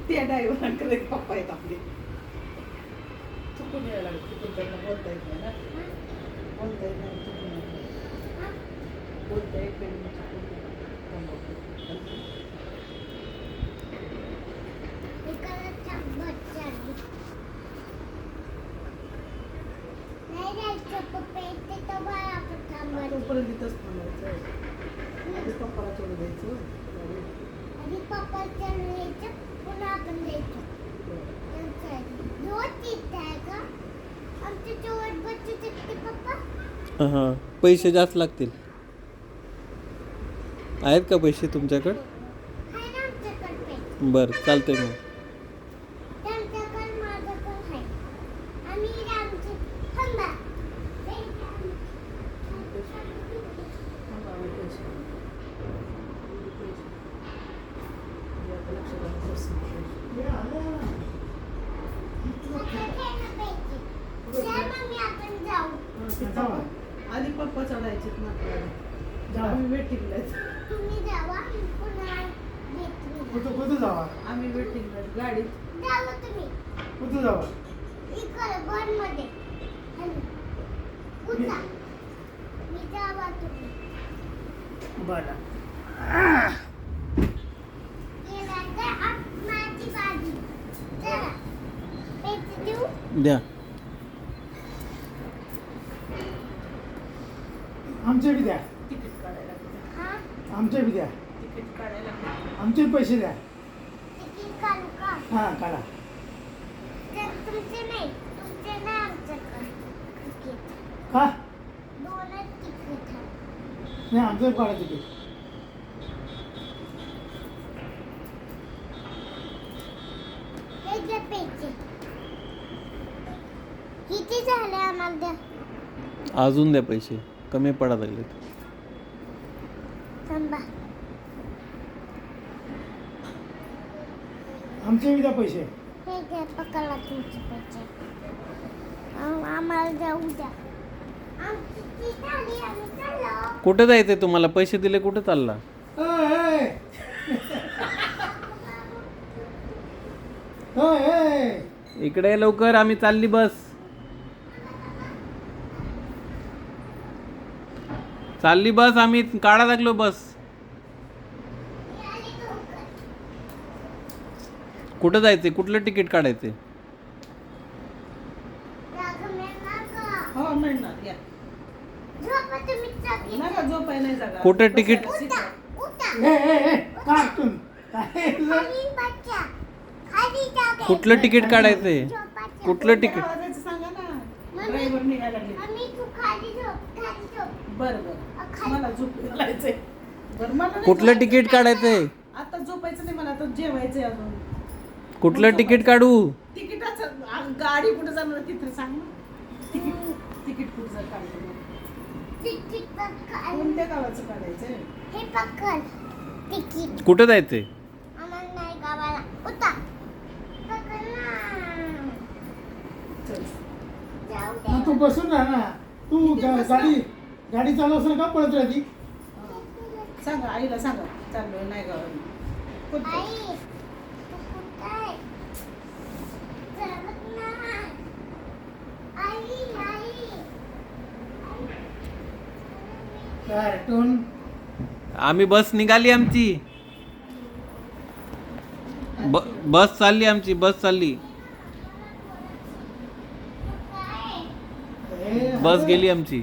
त्या ड्रायव्हरांकडे पप्पा आहेत आपले. चुकून यायला लागलं, चुकून त्यांना बोलता येत नाही ना, बोलता येत नाही, चुकून बोलता येत नाही, तोपर्यंत तिथंच थांबायचं. आधी पप्पाला चढू द्यायचं, आधी पप्पा चढवायचं, पुन्हा आपण द्यायचं. पैसे जास्त लागतील. आहेत का पैसे तुमच्याकडे? बरं, चालतंय मग. आधी पप्पा चढायचे ना, आम्ही वेटिंगला कुठं जावा? आम्ही वेटिंगला गाडीत कुठं जावा? बरं. द्या. आमचे बी द्या, तिकीट काढायला लागतं. आमचे बी द्या, तिकीट काढायला लागतं. आमचे पैसे द्या. हां, काढा. का नाही आमचं काढा तिकीट. किती झाले आम्हाला द्या. अजून द्या पैसे, कमी पडा लागले. थांबा. आमचे बी द्या पैसे. हे घ्या, पकडला तुमचे पैसे. आम्हाला जाऊ द्या. आमची ती झाली, आम्ही चाललो. कुठे जायचंय तुम्हाला? पैसे दिले कुठे चालला? इकडे लवकर, आम्ही चालली बस. चालली बस, आम्ही काढा लागलो बस. कुठं जायचंय? कुठलं तिकीट काढायचंय? हो मिळणार, या नका झोपाय नाही जागा. कुठं तिकीट? कुठलं तिकीट काढायचंय? कुठलं तिकीट? सांगा ना, ड्रायव्हर निघायला लागले. बरं बरं, मला झोप घालायचंय. बरं, मला नाही कुठलं झोपायचं. तिकीट काढायचंय? आता झोपायचं नाही, मला आता जेवायचंय अजून. कुठलं तिकीट काढू? तिकिटाचं गाडी कुठं जाणार तिथे सांग ना. तिकीट कुठं जर काढायचं कोणत्या गावाचं काढायचंय? हे पकड तिकीट. कुठं जायचंय? आम्हाला नाही गावाला. उता पकड ना. चल. जाऊ दे. तू बसून राहा ना. तू गाडी चालवस ना, का पळत राहती? सांगा आईला, सांगा चाललोय नाही गावाला. आई तू कुठं आहे? चालत नाही. आई कार्टून. आम्ही बस निघाली आमची. बस चालली आमची, बस चालली. बस गेली आमची.